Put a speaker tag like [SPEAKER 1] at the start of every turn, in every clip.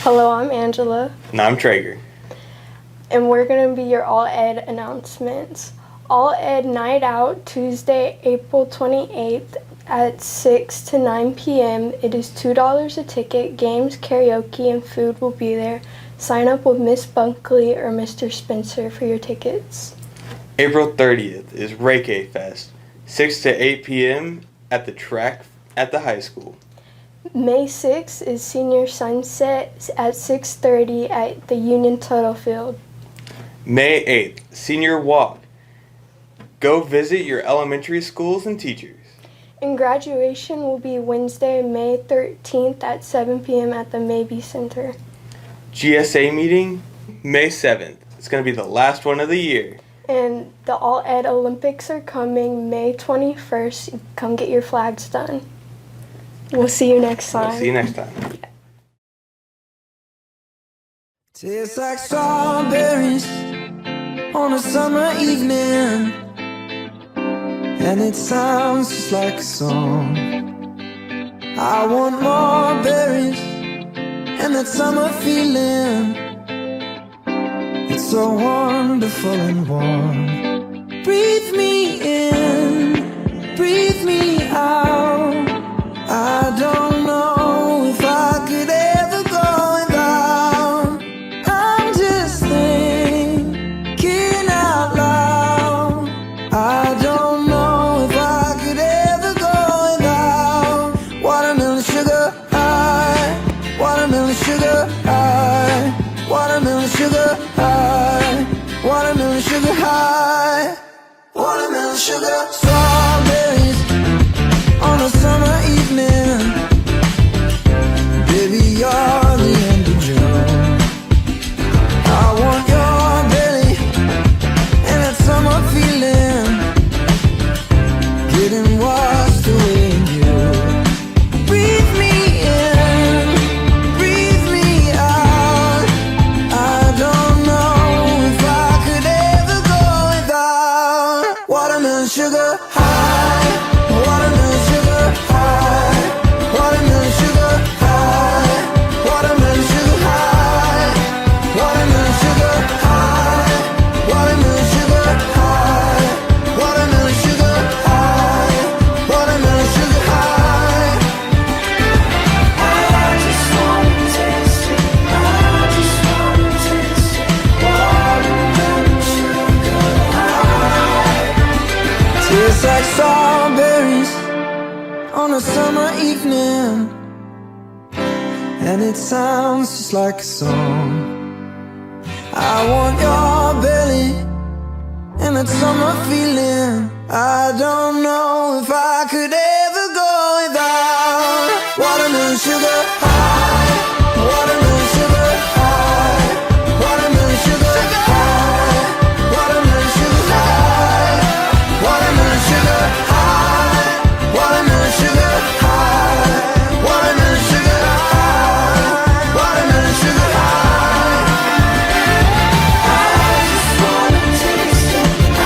[SPEAKER 1] Hello, I'm Angela,
[SPEAKER 2] And I'm Traeger.
[SPEAKER 1] and we're going to be your All Ed announcements. All Ed Night Out, Tuesday, April 28th at 6 to 9 p.m. It is $2 a ticket. Games, karaoke, and food will be there. Sign up with Miss Bunkley or Mr. Spencer for your tickets.
[SPEAKER 2] April 30th is Reiki Fest, 6 to 8 p.m. at the track at the high school.
[SPEAKER 1] May 6th is Senior Sunset at 6:30 at the Union Tuttle Field.
[SPEAKER 2] May 8th, Senior Walk. Go visit your elementary schools and teachers.
[SPEAKER 1] And graduation will be Wednesday, May 13th at 7 p.m. at the Mabee Center.
[SPEAKER 2] GSA meeting, May 7th. It's going to be the last one of the year.
[SPEAKER 1] And the All Ed Olympics are coming May 21st. Come get your flags done. We'll see you next time.
[SPEAKER 2] We'll see you next time.
[SPEAKER 3] Tastes like strawberries on a summer evening, and it sounds just like a song. I want more berries and that summer feeling. It's so wonderful and warm. Breathe me in, breathe me out. I don't know if I could ever go without. I'm just thinking out loud. I don't know if I could ever go without watermelon sugar high, watermelon sugar high, watermelon sugar high, watermelon sugar high, watermelon sugar. Strawberries on a summer evening, baby, you're the end of June. I want your belly and that summer feeling, getting washed away in you. Breathe me in, breathe me out. I don't know if I could ever go without watermelon sugar high. Watermelon sugar high, watermelon sugar high, watermelon sugar high, watermelon sugar high, watermelon sugar high, watermelon sugar high, watermelon sugar high. I just wanna taste it, I just wanna taste it, watermelon sugar high. Tastes like strawberries on a summer evening, and it sounds just like a song. I want your belly and that summer feeling. I don't know if I could ever go without watermelon sugar high, watermelon sugar high, watermelon sugar high, watermelon sugar high, watermelon sugar high, watermelon sugar high, watermelon sugar high, watermelon sugar high. I just wanna taste it, I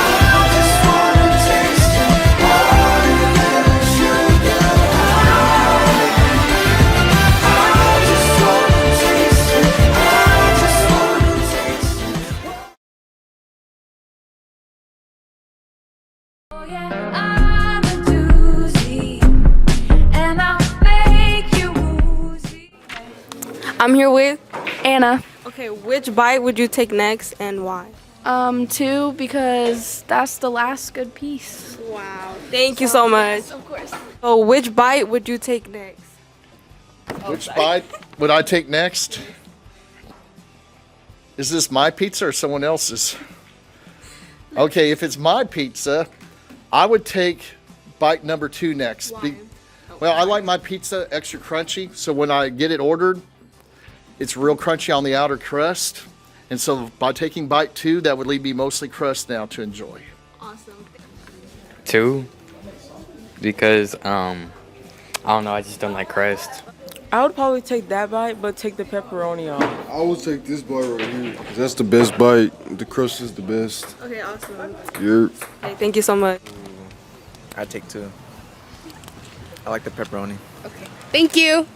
[SPEAKER 3] just wanna taste it, watermelon sugar high. I just wanna taste it, I just wanna taste it.
[SPEAKER 4] Oh yeah, I'm a doozy, and I'll make you woozy.
[SPEAKER 5] I'm here with
[SPEAKER 6] Anna.
[SPEAKER 5] Okay, which bite would you take next and why?
[SPEAKER 6] 2 because that's the last good piece.
[SPEAKER 5] Wow. Thank you so much.
[SPEAKER 6] Of course.
[SPEAKER 5] So which bite would you take next?
[SPEAKER 7] Which bite would I take next? Is this my pizza or someone else's? Okay, if it's my pizza, I would take bite number 2 next. Well, I like my pizza extra crunchy, so when I get it ordered, it's real crunchy on the outer crust. And so by taking bite 2, that would leave me mostly crust now to enjoy.
[SPEAKER 5] Awesome.
[SPEAKER 8] 2 because I don't know, I just don't like crust.
[SPEAKER 9] I would probably take that bite, but take the pepperoni off.
[SPEAKER 10] I would take this bite right here. 'Cause that's the best bite. The crust is the best.
[SPEAKER 5] Okay, awesome.
[SPEAKER 10] Yep.
[SPEAKER 5] Okay, thank you so much.
[SPEAKER 11] I'd take 2. I like the pepperoni.
[SPEAKER 5] Okay.
[SPEAKER 6] Thank you.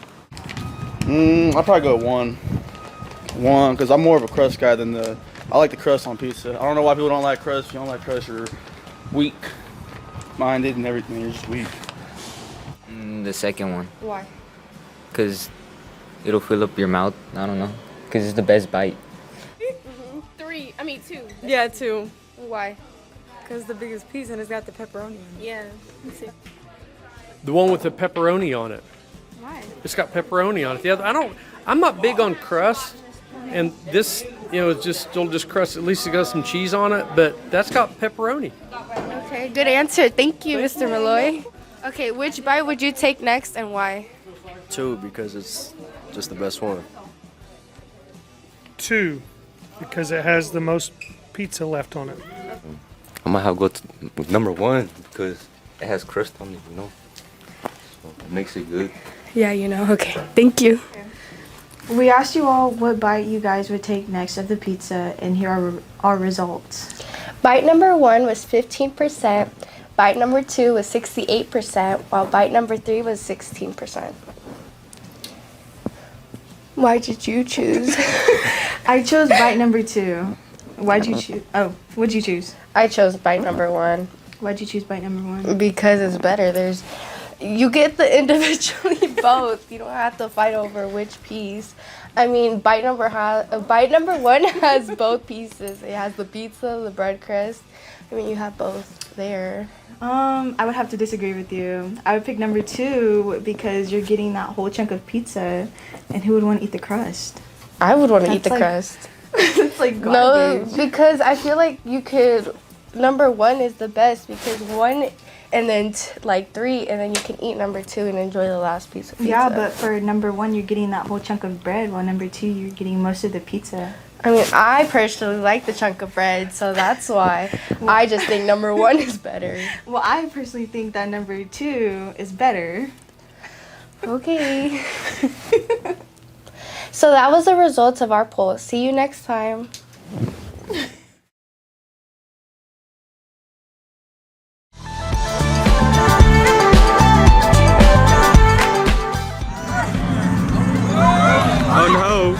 [SPEAKER 12] I'll probably go 1. 1, because I'm more of a crust guy than I like the crust on pizza. I don't know why people don't like crust. If you don't like crust, you're weak-minded and everything. You're just weak.
[SPEAKER 8] The second one.
[SPEAKER 5] Why?
[SPEAKER 8] Because it'll fill up your mouth. I don't know. Because it's the best bite.
[SPEAKER 6] 3. I mean 2.
[SPEAKER 5] Yeah, 2.
[SPEAKER 6] Why?
[SPEAKER 5] Because the biggest piece and it's got the pepperoni.
[SPEAKER 6] Yeah. Let's see.
[SPEAKER 13] The one with the pepperoni on it.
[SPEAKER 6] Why?
[SPEAKER 13] It's got pepperoni on it. The other, I'm not big on crust, and this, it'll just crust. At least it got some cheese on it, but that's got pepperoni.
[SPEAKER 6] Okay, good answer. Thank you, Mr. Malloy. Okay, which bite would you take next and why?
[SPEAKER 11] 2 because it's just the best one.
[SPEAKER 14] 2, because it has the most pizza left on it.
[SPEAKER 15] I might have to go with number 1 because it has crust on it, So it makes it good.
[SPEAKER 6] Yeah, okay. Thank you.
[SPEAKER 16] We asked you all what bite you guys would take next of the pizza, and here are our results.
[SPEAKER 1] Bite number 1 was 15%. Bite number 2 was 68%, while bite number 3 was 16%. Why did you choose?
[SPEAKER 16] I chose bite number 2. Why'd you choose? Oh, what'd you choose?
[SPEAKER 1] I chose bite number 1.
[SPEAKER 16] Why'd you choose bite number 1?
[SPEAKER 1] Because it's better. You get the individually both. You don't have to fight over which piece. I mean, bite number 1 has both pieces. It has the pizza, the bread crust. I mean, you have both there.
[SPEAKER 16] I would have to disagree with you. I would pick number 2 because you're getting that whole chunk of pizza, and who would want to eat the crust?
[SPEAKER 1] I would want to eat the crust.
[SPEAKER 16] It's like
[SPEAKER 1] No,
[SPEAKER 16] garbage.
[SPEAKER 1] because I feel like you could. Number 1 is the best because 1 and then 3, and then you can eat number 2 and enjoy the last piece of pizza.
[SPEAKER 16] Yeah, but for number 1, you're getting that whole chunk of bread, while number 2, you're getting most of the pizza.
[SPEAKER 1] I mean, I personally like the chunk of bread, so that's why I just think number 1 is better.
[SPEAKER 16] Well, I personally think that number 2 is better.
[SPEAKER 1] Okay. So that was the results of our poll. See you next time.
[SPEAKER 12] Oh no.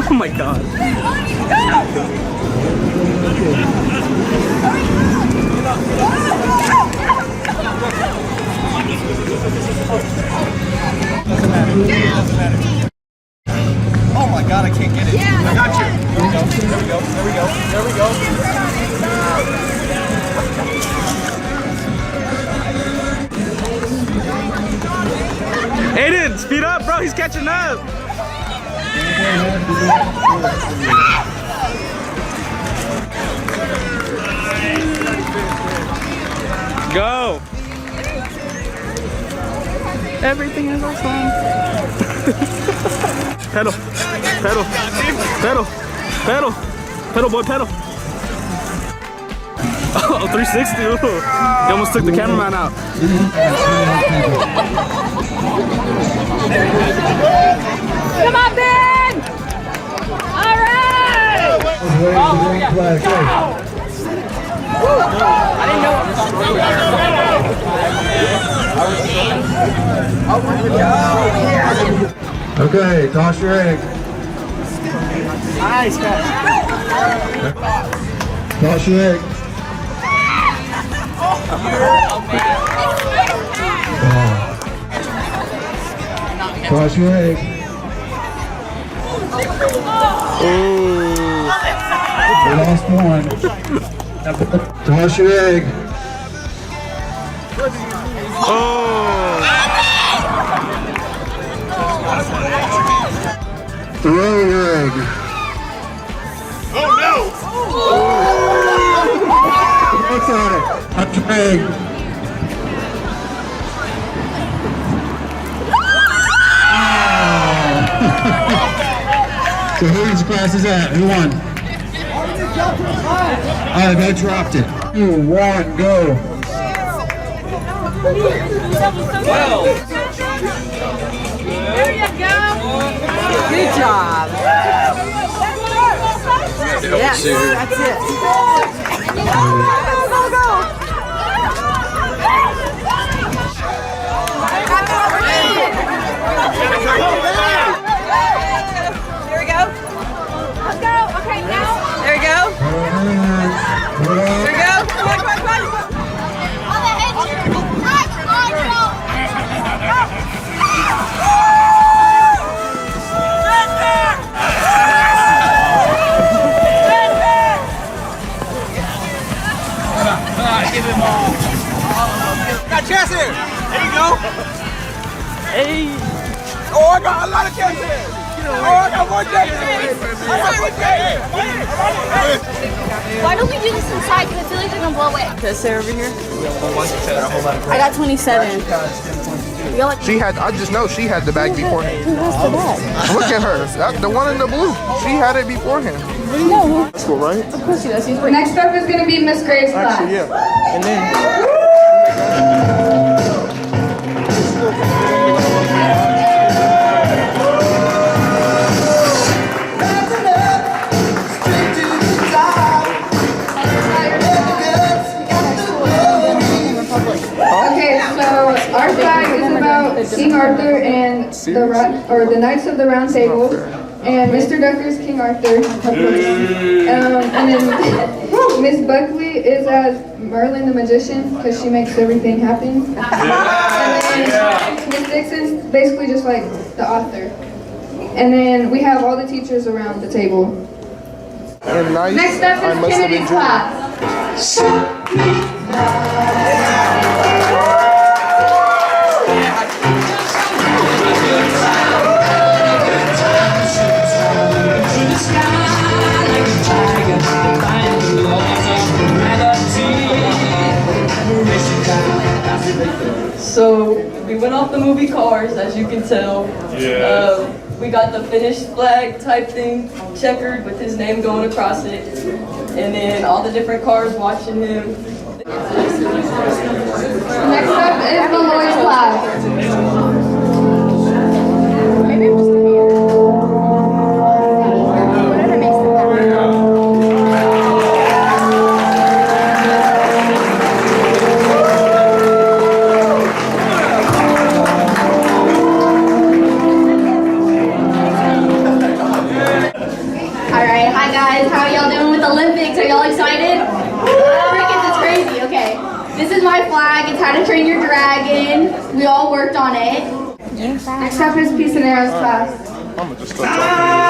[SPEAKER 13] Oh my god.
[SPEAKER 3] Oh my god, I can't get it. I got you. There we go. There we go. There we go.
[SPEAKER 12] Aiden, speed up, bro. He's catching up. Go.
[SPEAKER 6] Everything is awesome.
[SPEAKER 12] Pedal. Pedal. Pedal. Pedal. Pedal, boy, pedal. Oh, 360. Ooh. He almost took the cameraman out.
[SPEAKER 3] Come on, Ben! All right! Oh, yeah. I didn't know it was
[SPEAKER 17] Okay, toss your egg.
[SPEAKER 3] Nice catch.
[SPEAKER 17] Toss your egg. Toss your egg. We lost one. Toss your egg. Throw your egg.
[SPEAKER 3] Oh no!
[SPEAKER 17] What's on it? Touch your egg. So whose class is that? Who won? Oh, they dropped it. 2, 1, go.
[SPEAKER 3] Well.
[SPEAKER 5] There you go. Good job.
[SPEAKER 9] Yes, that's it. Go, go, go. There we go. Let's go. Okay, now. There we go. There we go. Come on, come on, come on.
[SPEAKER 3] Give him all. Got chance here. There you go. Hey. Oh, I got a lot of chances. Oh, I got more chances. I got more chances.
[SPEAKER 4] Why don't we do this inside? Because I feel like they're gonna blow it.
[SPEAKER 9] Can I sit over here?
[SPEAKER 4] I got 27.
[SPEAKER 18] She had, I just know she had the bag beforehand.
[SPEAKER 4] Who has the bag?
[SPEAKER 18] Look at her. The one in the blue. She had it beforehand.
[SPEAKER 4] No.
[SPEAKER 18] That's cool, right?
[SPEAKER 4] Of course she does. Next up is gonna be Miss Grace class.
[SPEAKER 18] Actually, yeah. And then.
[SPEAKER 19] Okay, so our flag is about King Arthur and the Knights of the Round Table, and Mr. Ducker is King Arthur, and then Miss Buckley is as Merlin the Magician because she makes everything happen. And then Miss Dixon's basically just like the author. And then we have all the teachers around the table. Next up is Kennedy's class.
[SPEAKER 9] So we went off the movie Cars, as you can tell.
[SPEAKER 3] Yeah.
[SPEAKER 9] We got the finished flag type thing, checkered with his name going across it, and then all the different cars watching him.
[SPEAKER 19] Next up is Malloy's class.
[SPEAKER 4] Alright, hi guys, how are y'all doing with the Olympics? Are y'all excited? Crickets, it's crazy, okay. This is my flag, it's How to Train Your Dragon. We all worked on it.
[SPEAKER 19] Next up is Peace and Arrows class.
[SPEAKER 18] I'm gonna just start talking.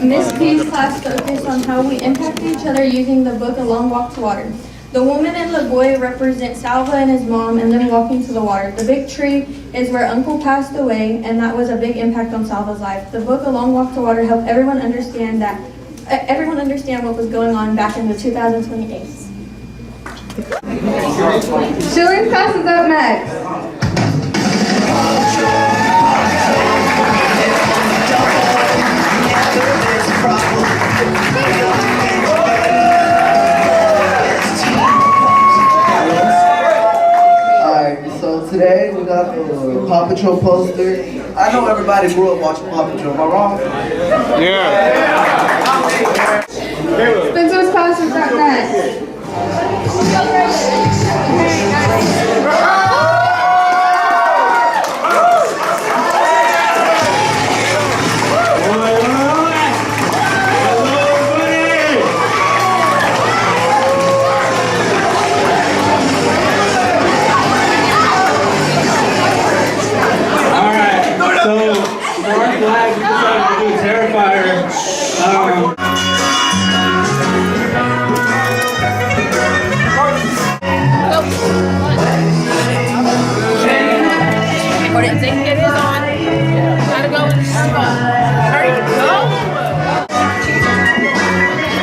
[SPEAKER 19] Miss P's class focused on how we impact each other using the book A Long Walk to Water. The woman and the boy represent Salva and his mom and them walking to the water. The big tree is where Uncle passed away, and that was a big impact on Salva's life. The book A Long Walk to Water helped everyone understand what was going on back in the 2028. Shilling class is up next.
[SPEAKER 20] Alright, so today we got the Paw Patrol poster. I know everybody grew up watching Paw Patrol, am I wrong?
[SPEAKER 18] Yeah.
[SPEAKER 19] Spencer's class is up next.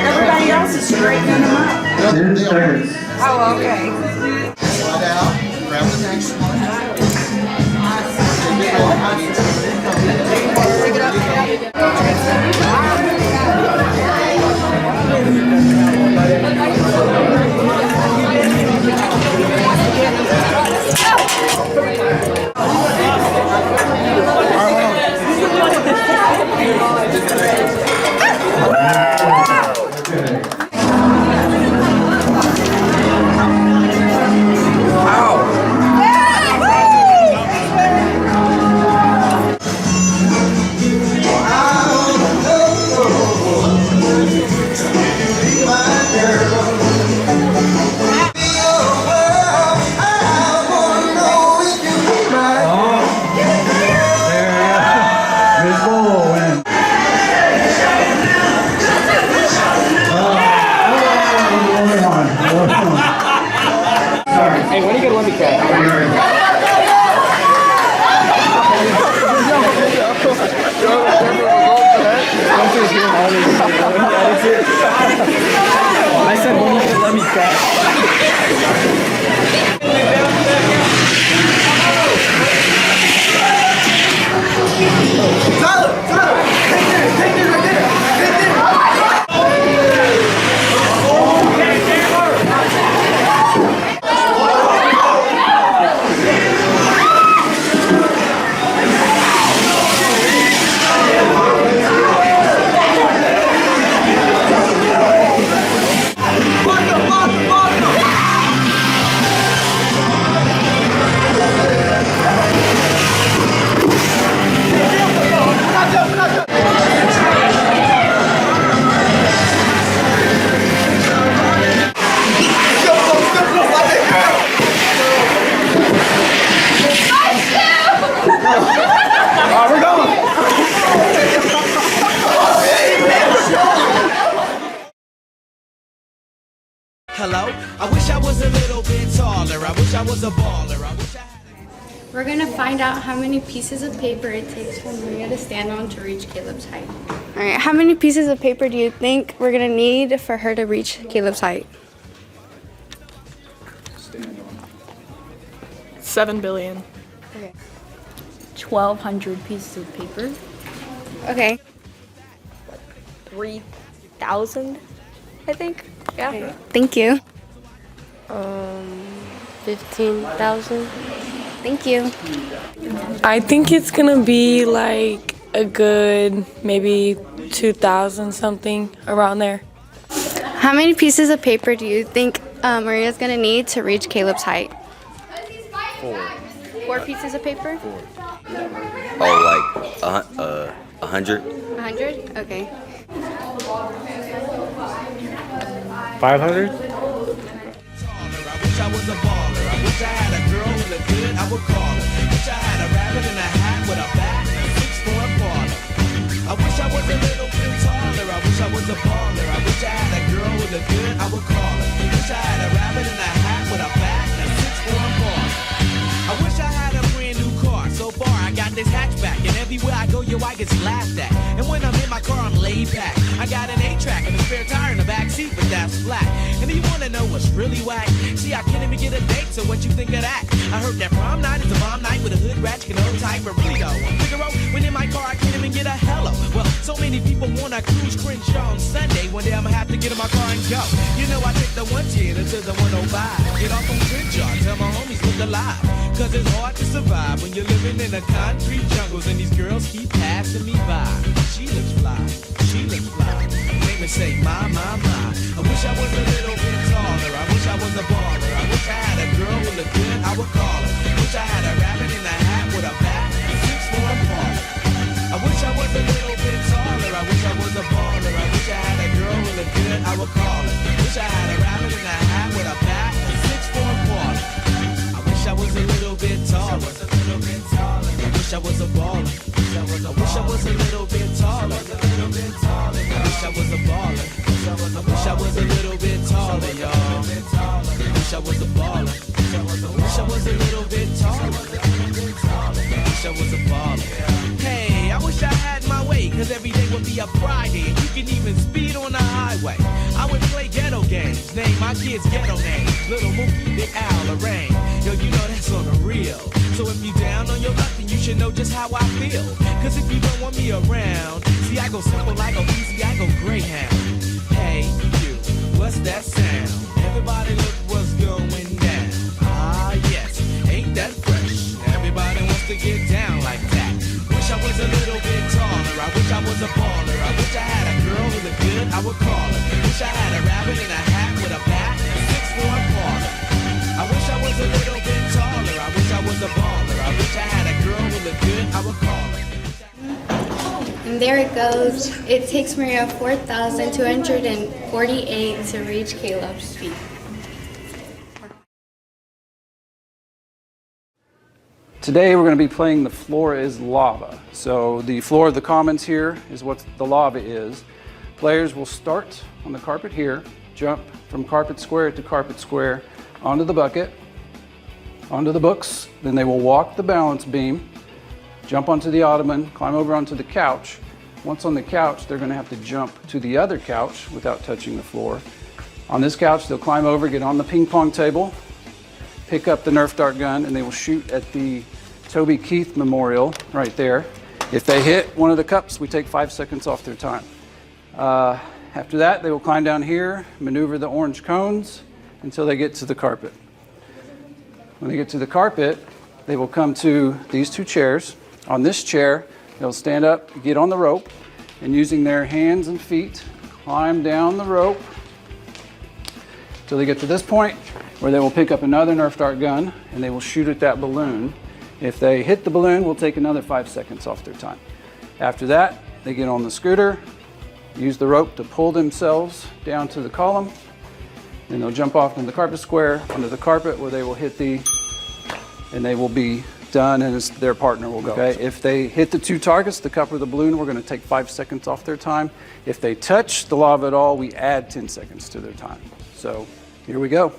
[SPEAKER 9] Everybody else is straightening them up.
[SPEAKER 17] Student starts.
[SPEAKER 9] Oh, okay.
[SPEAKER 7] Slide out, grab the next one. Take it off.
[SPEAKER 3] I said Monique, let me crash. Hello? I wish I was a little bit taller. I wish I was a baller. I wish I had
[SPEAKER 6] We're gonna find out how many pieces of paper it takes for Maria to stand on to reach Caleb's height. All right, how many pieces of paper do you think we're gonna need for her to reach Caleb's height?
[SPEAKER 5] 7 billion.
[SPEAKER 6] Okay.
[SPEAKER 5] 1,200 pieces of paper.
[SPEAKER 6] Okay.
[SPEAKER 5] 3,000, I think. Yeah.
[SPEAKER 6] Okay. Thank you.
[SPEAKER 5] 15,000.
[SPEAKER 6] Thank you.
[SPEAKER 5] I think it's gonna be like a good maybe 2,000 something around there.
[SPEAKER 6] How many pieces of paper do you think Maria's gonna need to reach Caleb's height?
[SPEAKER 15] 4.
[SPEAKER 6] 4 pieces of paper?
[SPEAKER 15] 4. Oh, like 100.
[SPEAKER 6] 100? Okay.
[SPEAKER 14] 500?
[SPEAKER 3] I wish I was a baller. I wish I had a girl who looked good, I would call her. Wish I had a rabbit in a hat with a bat and a 6-foot parlor. I wish I was a little bit taller. I wish I was a baller. I wish I had a girl who looked good, I would call her. Wish I had a rabbit in a hat with a bat and a 6-foot parlor. I wish I had a brand new car. So far I got this hatchback, and everywhere I go, yo, I get laughed at. And when I'm in my car, I'm laid back. I got an 8-track and a spare tire in the back seat, but that's flat. And do you wanna know what's really whack? See, I can't even get a date, so what you think of that? I heard that prom night is a bomb night with a hood ratchet and old type, but really though, Figaro, when in my car, I can't even get a hello. Well, so many people wanna cruise Crenshaw on Sunday. One day I'ma have to get in my car and go. You know, I take the 110 to the 105. Get off on Crenshaw, tell my homies look alive. Cause it's hard to survive when you're living in the concrete jungles and these girls keep passing me by. She looks fly, she looks fly. Make me say, my. I wish I was a little bit taller. I wish I was a baller. I wish I had a girl who looked good, I would call her. Wish I had a rabbit in a hat with a bat and a 6-foot parlor. I wish I was a little bit taller. I wish I was a baller. I wish I had a girl who looked good, I would call her. Wish I had a rabbit in a hat with a bat and a 6-foot parlor. I wish I was a little bit taller. I wish I was a baller. I wish I was a little bit taller. I wish I was a baller. I wish I was a little bit taller, y'all. I wish I was a baller. I wish I was a little bit taller. I wish I was a baller. Hey, I wish I had my way, cause every day would be a Friday, and you can even speed on the highway. I would play ghetto games, name my kids ghetto names. Little Mookie, Big Al, Lorraine. Yo, you know that's on the real. So if you down on your luck, then you should know just how I feel. Cause if you don't want me around, see I go simple, I go easy, I go Greyhound. Hey, you, what's that sound? Everybody look what's going down. Ah, yes, ain't that fresh? Everybody wants to get down like that. Wish I was a little bit taller. I wish I was a baller. I wish I had a girl who looked good, I would call her. Wish I had a rabbit in a hat with a bat and a 6-foot parlor. I wish I was a little bit taller. I wish I was a baller. I wish I had a girl who looked good, I would call her.
[SPEAKER 6] And there it goes. It takes Maria 4,248 to reach Caleb's feet.
[SPEAKER 21] Today we're going to be playing The Floor is Lava. So the floor of the commons here is what the lava is. Players will start on the carpet here, jump from carpet square to carpet square onto the bucket, onto the books, then they will walk the balance beam, jump onto the ottoman, climb over onto the couch, Once on the couch, they're going to have to jump to the other couch without touching the floor. On this couch, they'll climb over, get on the ping pong table, pick up the Nerf dart gun, and they will shoot at the Toby Keith Memorial right there. If they hit one of the cups, we take 5 seconds off their time. After that, they will climb down here, maneuver the orange cones until they get to the carpet. When they get to the carpet, they will come to these two chairs. On this chair, they'll stand up, get on the rope, and using their hands and feet, climb down the rope until they get to this point where they will pick up another Nerf dart gun and they will shoot at that balloon. If they hit the balloon, we'll take another 5 seconds off their time. After that, they get on the scooter, use the rope to pull themselves down to the column, and they'll jump off into the carpet square, onto the carpet where they will hit and they will be done, and their partner will go. Okay? If they hit the two targets, the cup or the balloon, we're going to take 5 seconds off their time. If they touch the lava at all, we add 10 seconds to their time. So here we go.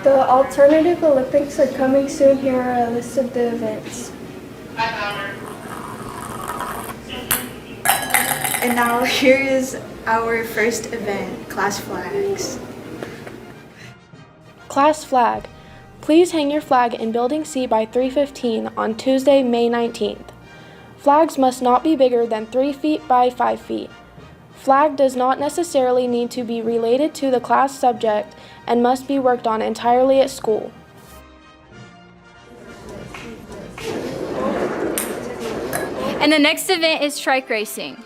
[SPEAKER 1] The Alternative Olympics are coming soon. Here are a list of the events.
[SPEAKER 16] And now here is our first event, class flags.
[SPEAKER 2] Class flag. Please hang your flag in Building C by 3:15 on Tuesday, May 19th. Flags must not be bigger than 3 feet by 5 feet. Flag does not necessarily need to be related to the class subject and must be worked on entirely at school.
[SPEAKER 4] And the next event is trike racing.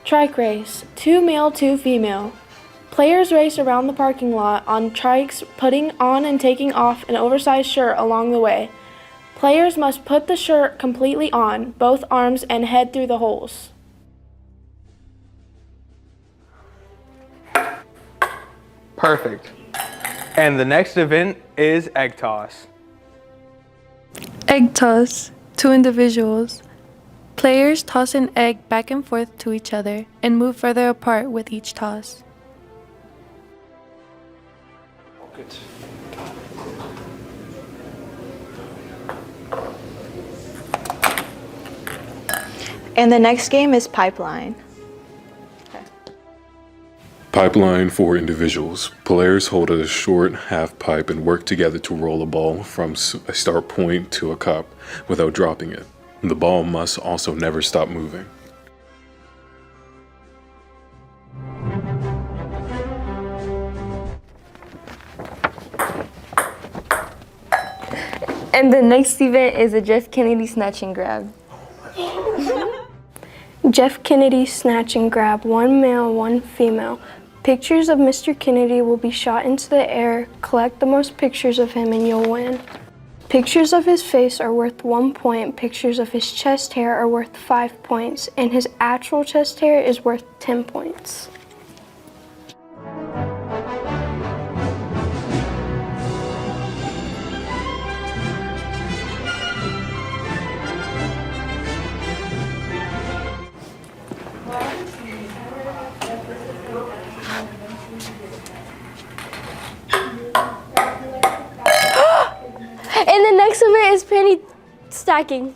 [SPEAKER 2] Trike race. 2 male, 2 female. Players race around the parking lot on trikes, putting on and taking off an oversized shirt along the way. Players must put the shirt completely on, both arms and head through the holes.
[SPEAKER 22] Perfect. And the next event is egg toss.
[SPEAKER 23] Egg toss. 2 individuals. Players toss an egg back and forth to each other and move further apart with each toss.
[SPEAKER 16] And the next game is pipeline.
[SPEAKER 24] Pipeline for individuals. Players hold a short half pipe and work together to roll a ball from a start point to a cup without dropping it. The ball must also never stop moving.
[SPEAKER 23] And the next event is a Jeff Kennedy snatch and grab.
[SPEAKER 1] Jeff Kennedy snatch and grab, 1 male, 1 female. Pictures of Mr. Kennedy will be shot into the air. Collect the most pictures of him and you'll win. Pictures of his face are worth 1 point, pictures of his chest hair are worth 5 points, and his actual chest hair is worth 10 points.
[SPEAKER 2] And the next event is penny stacking.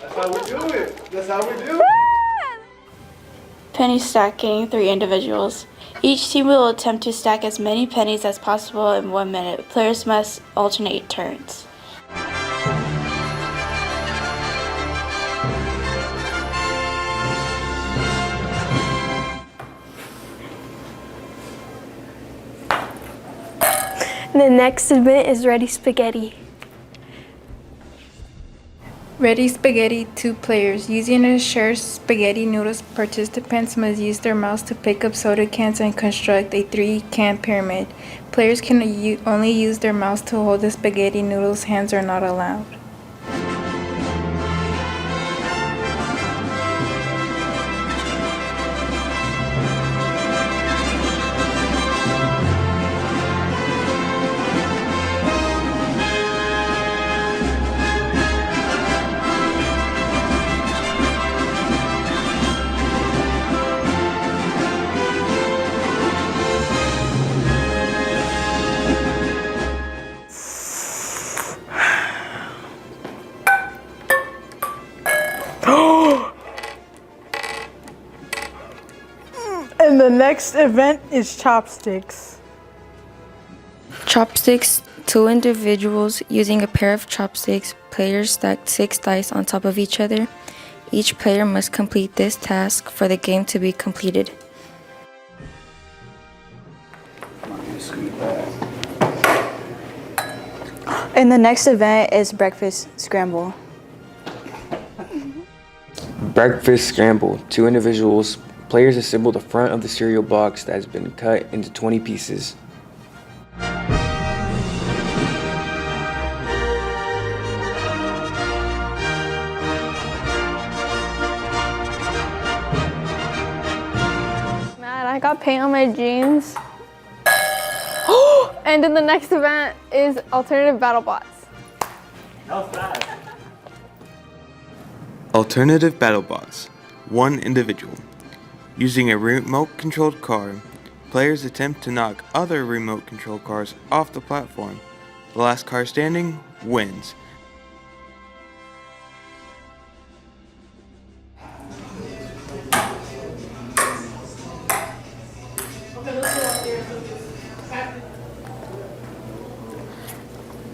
[SPEAKER 12] That's how we do it. That's how we do it.
[SPEAKER 6] Penny stacking, 3 individuals. Each team will attempt to stack as many pennies as possible in 1 minute. Players must alternate turns.
[SPEAKER 1] The next event is Ready Spaghetti.
[SPEAKER 23] Ready spaghetti, 2 players. Using a shared spaghetti noodles, participants must use their mouths to pick up soda cans and construct a 3-can pyramid. Players can only use their mouths to hold the spaghetti noodles. Hands are not allowed.
[SPEAKER 9] And the next event is chopsticks.
[SPEAKER 23] Chopsticks, 2 individuals. Using a pair of chopsticks, players stack 6 dice on top of each other. Each player must complete this task for the game to be completed.
[SPEAKER 16] And the next event is breakfast scramble.
[SPEAKER 8] Breakfast scramble. 2 individuals. Players assemble the front of the cereal box that has been cut into 20 pieces.
[SPEAKER 6] Man, I got paint on my jeans. And then the next event is alternative battle bots.
[SPEAKER 25] Alternative battle bots. 1 individual. Using a remote-controlled car,
[SPEAKER 10] Players attempt to knock other remote control cars off the platform. The last car standing wins.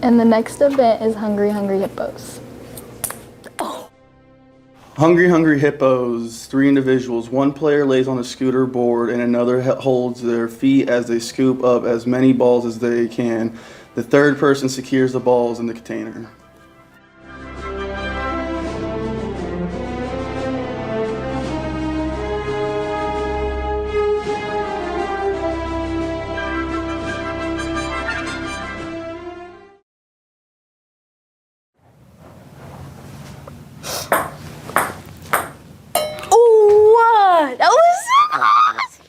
[SPEAKER 23] And the next event is Hungry Hungry Hippos.
[SPEAKER 12] Hungry Hungry Hippos, 3 individuals. One player lays on a scooter board and another holds their feet as they scoop up as many balls as they can. The third person secures the balls in the container.
[SPEAKER 23] Oh, that was so close!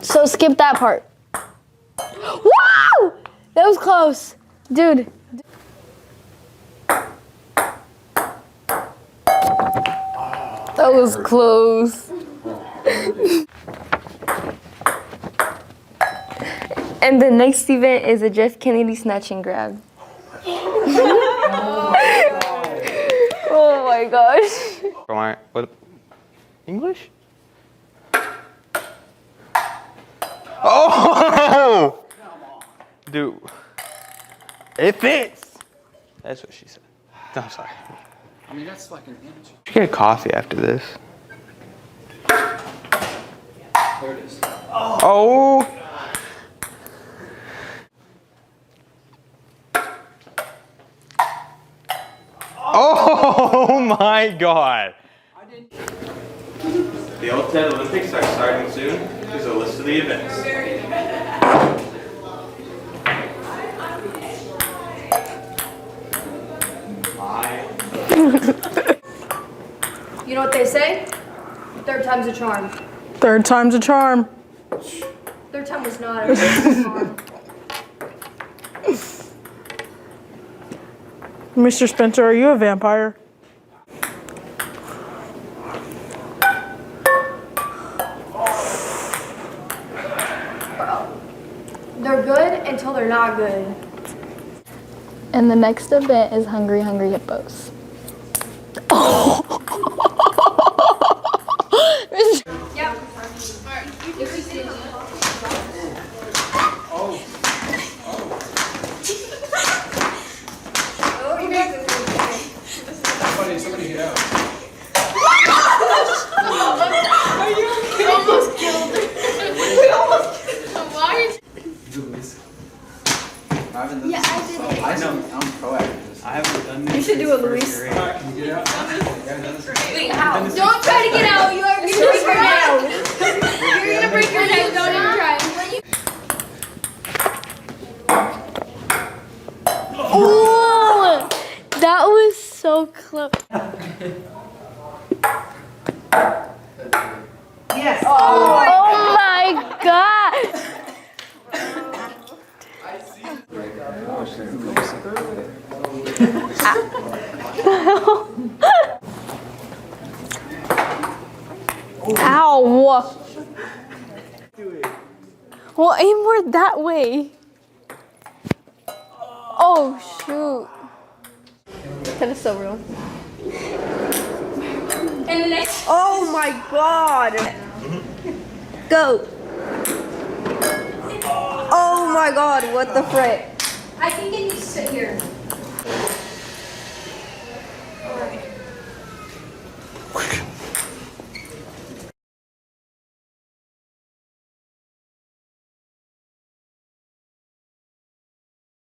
[SPEAKER 23] So skip that part. Wow! That was close. Dude. That was close. And the next event is a Jeff Kennedy snatch and grab. Oh my gosh.
[SPEAKER 22] What? English? Oh! Dude. It fits! That's what she said. No, I'm sorry.
[SPEAKER 21] I mean, that's like an inch.
[SPEAKER 22] Should get a coffee after this.
[SPEAKER 21] There it is.
[SPEAKER 22] Oh! Oh my god!
[SPEAKER 10] The Old Olympics are starting soon. Here's a list of the events.
[SPEAKER 4] You know what they say? Third time's a charm.
[SPEAKER 9] Third time's a charm.
[SPEAKER 4] Third time was not a charm.
[SPEAKER 9] Mr. Spencer, are you a vampire?
[SPEAKER 4] They're good until they're not good.
[SPEAKER 23] And the next event is Hungry Hungry Hippos.
[SPEAKER 4] Yep.
[SPEAKER 21] Somebody get out.
[SPEAKER 4] You almost killed her. Why? Yeah, I did it.
[SPEAKER 21] I know, I'm proactive. I haven't done this.
[SPEAKER 4] You should do it, Luis.
[SPEAKER 21] Can you get out?
[SPEAKER 4] Wait, how? Don't try to get out. You're gonna break your nail. You're gonna break your nail. Don't even try.
[SPEAKER 23] Oh, that was so close.
[SPEAKER 9] Yes.
[SPEAKER 23] Oh my god. Ow. Well, aim more that way. Oh, shoot. That is so real.
[SPEAKER 4] And the next.
[SPEAKER 9] Oh my god. Go. Oh my god, what the frick?
[SPEAKER 4] I think it needs to sit here.